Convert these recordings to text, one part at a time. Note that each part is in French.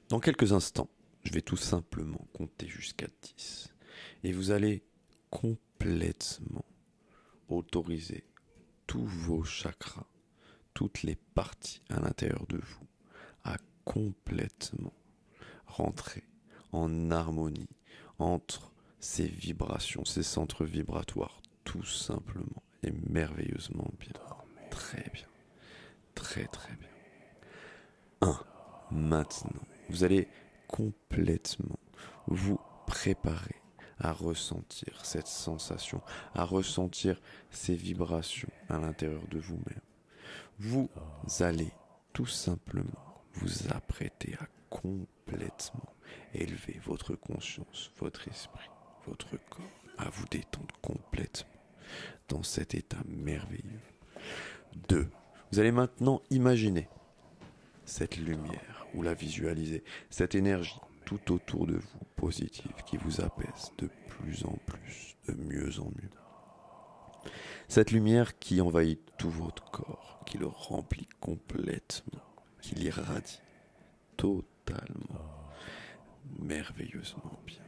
Dans quelques instants, je vais tout simplement compter jusqu'à 10. Et vous allez complètement autoriser tous vos chakras, toutes les parties à l'intérieur de vous, à complètement rentrer en harmonie entre ces vibrations, ces centres vibratoires, tout simplement et merveilleusement bien. Très bien, très très bien. 1. Maintenant, vous allez complètement vous préparer à ressentir cette sensation, à ressentir ces vibrations à l'intérieur de vous-même. Vous allez tout simplement vous apprêter à complètement élever votre conscience, votre esprit, votre corps, à vous détendre complètement dans cet état merveilleux. 2. Vous allez maintenant imaginer cette lumière ou la visualiser, cette énergie tout autour de vous, positive, qui vous apaise de plus en plus, de mieux en mieux. Cette lumière qui envahit tout votre corps, qui le remplit complètement, qui l'irradie totalement, merveilleusement bien,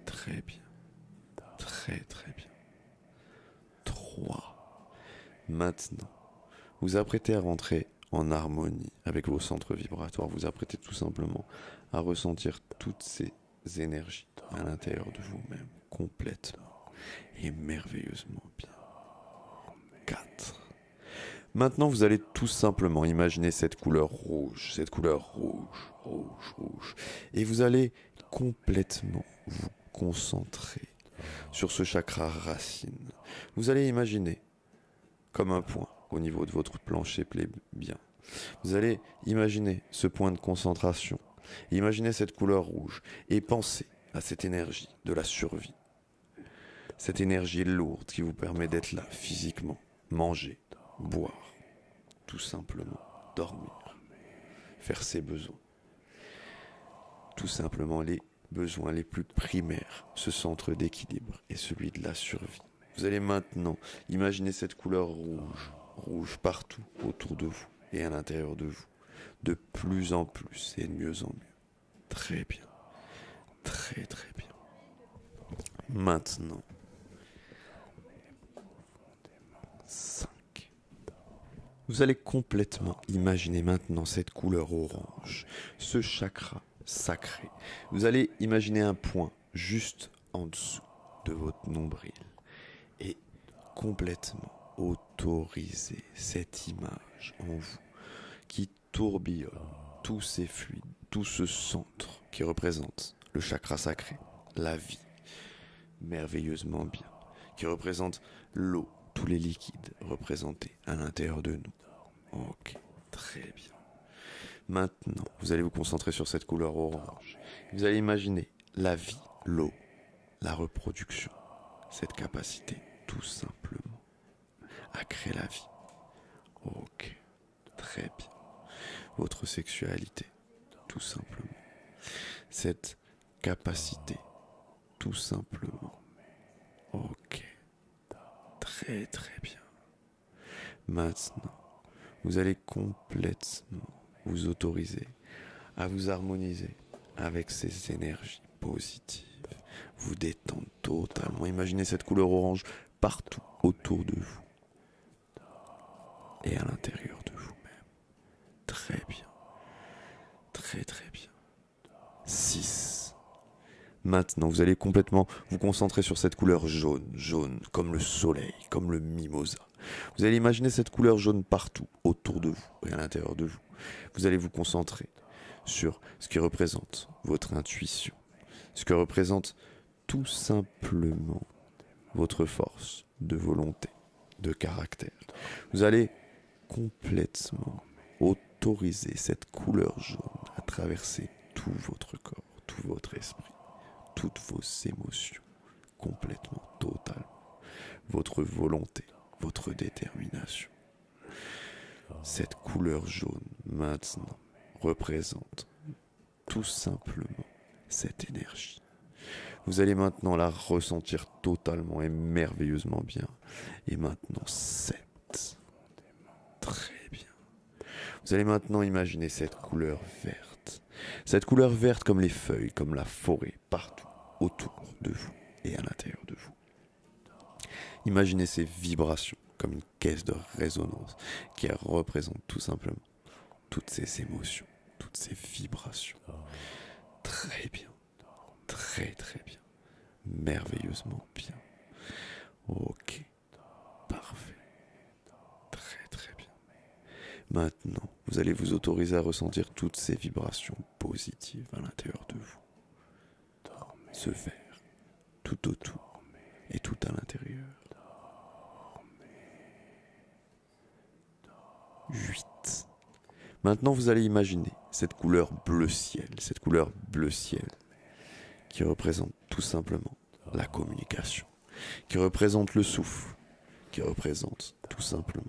très bien, très très bien. 3. Maintenant, vous apprêtez à rentrer en harmonie avec vos centres vibratoires. Vous apprêtez tout simplement à ressentir toutes ces énergies à l'intérieur de vous-même, complètement et merveilleusement bien. 4. Maintenant, vous allez tout simplement imaginer cette couleur rouge, rouge, et vous allez complètement vous concentrer sur ce chakra racine. Vous allez imaginer comme un point au niveau de votre plancher plébien. Vous allez imaginer ce point de concentration, imaginez cette couleur rouge et pensez à cette énergie de la survie. Cette énergie lourde qui vous permet d'être là physiquement, manger, boire, tout simplement dormir, faire ses besoins. Tout simplement les besoins les plus primaires, ce centre d'équilibre est celui de la survie. Vous allez maintenant imaginer cette couleur rouge, rouge partout autour de vous et à l'intérieur de vous, de plus en plus et de mieux en mieux. Très bien, très très bien. Maintenant, 5. Vous allez complètement imaginer maintenant cette couleur orange, ce chakra sacré. Vous allez imaginer un point juste en dessous de votre nombril et complètement autoriser cette image en vous qui tourbillonne tous ces fluides, tout ce centre qui représente le chakra sacré, la vie, merveilleusement bien, qui représente l'eau, tous les liquides représentés à l'intérieur de nous. Ok, très bien. Maintenant, vous allez vous concentrer sur cette couleur orange. Vous allez imaginer la vie, l'eau, la reproduction, cette capacité, tout simplement, à créer la vie. Ok, très bien. Votre sexualité, tout simplement. Cette capacité, tout simplement. Ok, très très bien. Maintenant, vous allez complètement vous autoriser à vous harmoniser avec ces énergies positives. Vous détendre totalement. Imaginez cette couleur orange partout autour de vous et à l'intérieur de vous-même. Très bien. Très très bien. 6. Maintenant, vous allez complètement vous concentrer sur cette couleur jaune, jaune, comme le soleil, comme le mimosa. Vous allez imaginer cette couleur jaune partout, autour de vous et à l'intérieur de vous. Vous allez vous concentrer sur ce qui représente votre intuition, ce que représente tout simplement votre force de volonté, de caractère. Vous allez complètement autoriser cette couleur jaune à traverser tout votre corps, tout votre esprit, toutes vos émotions, complètement, totalement, votre volonté, votre détermination. Cette couleur jaune, maintenant, représente tout simplement cette énergie. Vous allez maintenant la ressentir totalement et merveilleusement bien. Et maintenant, 7. Très bien. Vous allez maintenant imaginer cette couleur verte. Cette couleur verte comme les feuilles, comme la forêt, partout, autour de vous et à l'intérieur de vous. Imaginez ces vibrations comme une caisse de résonance qui représente tout simplement toutes ces émotions, toutes ces vibrations. Très bien, très très bien, merveilleusement bien. Ok, parfait, très très bien. Maintenant, vous allez vous autoriser à ressentir toutes ces vibrations positives à l'intérieur de vous. Ce vert, tout autour et tout à l'intérieur. 8. Maintenant, vous allez imaginer cette couleur bleu ciel, qui représente tout simplement la communication, qui représente le souffle, qui représente tout simplement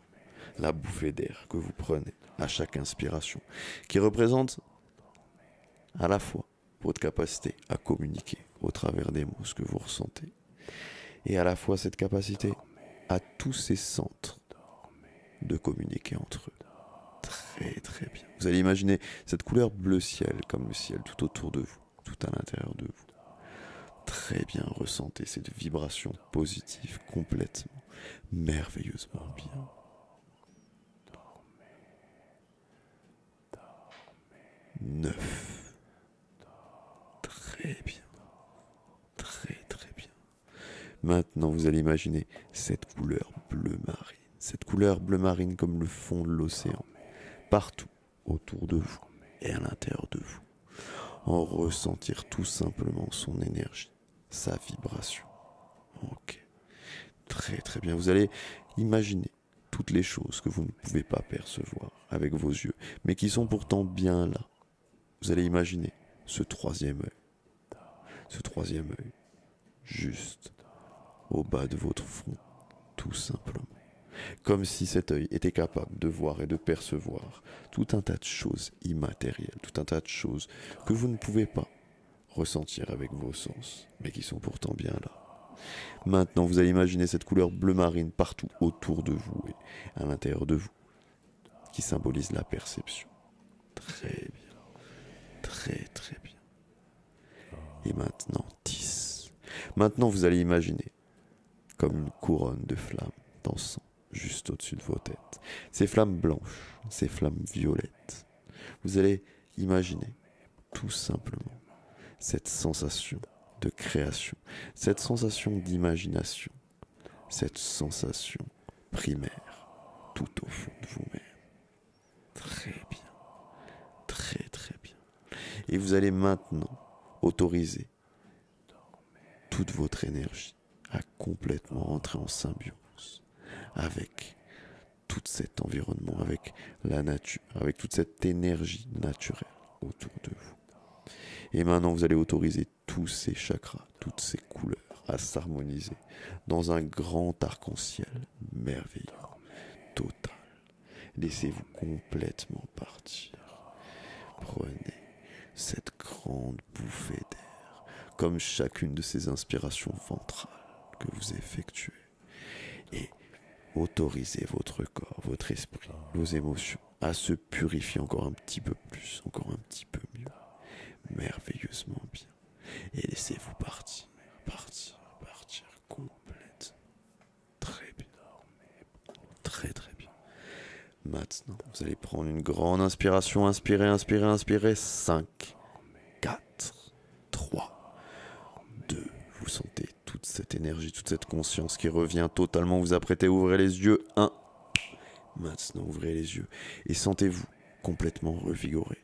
la bouffée d'air que vous prenez à chaque inspiration, qui représente à la fois votre capacité à communiquer au travers des mots ce que vous ressentez, et à la fois cette capacité à tous ces centres de communiquer entre eux. Très très bien. Vous allez imaginer cette couleur bleu ciel comme le ciel tout autour de vous, tout à l'intérieur de vous. Très bien, ressentez cette vibration positive complètement, merveilleusement bien. 9. Très bien. Très très bien. Maintenant, vous allez imaginer cette couleur bleu marine. Cette couleur bleu marine comme le fond de l'océan. Partout autour de vous et à l'intérieur de vous. En ressentir tout simplement son énergie, sa vibration. Ok. Très très bien. Vous allez imaginer toutes les choses que vous ne pouvez pas percevoir avec vos yeux, mais qui sont pourtant bien là. Vous allez imaginer ce troisième œil. Ce troisième œil, juste au bas de votre front, tout simplement. Comme si cet œil était capable de voir et de percevoir tout un tas de choses immatérielles, tout un tas de choses que vous ne pouvez pas ressentir avec vos sens, mais qui sont pourtant bien là. Maintenant, vous allez imaginer cette couleur bleu marine partout autour de vous et à l'intérieur de vous, qui symbolise la perception. Très bien, très très bien. Et maintenant, 10. Maintenant, vous allez imaginer comme une couronne de flammes dansant juste au-dessus de vos têtes. Ces flammes blanches, ces flammes violettes. Vous allez imaginer tout simplement cette sensation de création, cette sensation d'imagination, cette sensation primaire tout au fond de vous-même. Très bien, très très bien. Et vous allez maintenant autoriser toute votre énergie à complètement entrer en symbiose avec tout cet environnement, avec la nature, avec toute cette énergie naturelle autour de vous. Et maintenant, vous allez autoriser tous ces chakras, toutes ces couleurs à s'harmoniser dans un grand arc-en-ciel merveilleux, total. Laissez-vous complètement partir. Prenez cette grande bouffée d'air, comme chacune de ces inspirations ventrales que vous effectuez. Et autorisez votre corps, votre esprit, vos émotions à se purifier encore un petit peu plus, encore un petit peu mieux. Merveilleusement bien. Et laissez-vous partir, partir, partir complètement. Très bien. Très très bien. Maintenant, vous allez prendre une grande inspiration. Inspirez, inspirez, inspirez. 5, 4, 3, 2. Vous sentez toute cette énergie, toute cette conscience qui revient totalement. Vous apprêtez à ouvrir les yeux. 1. Maintenant, ouvrez les yeux. Et sentez-vous complètement revigoré.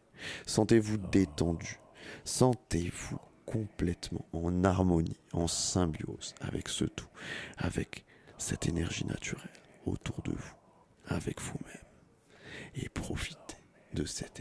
Sentez-vous détendu. Sentez-vous complètement en harmonie, en symbiose avec ce tout, avec cette énergie naturelle autour de vous, avec vous-même. Et profitez de cette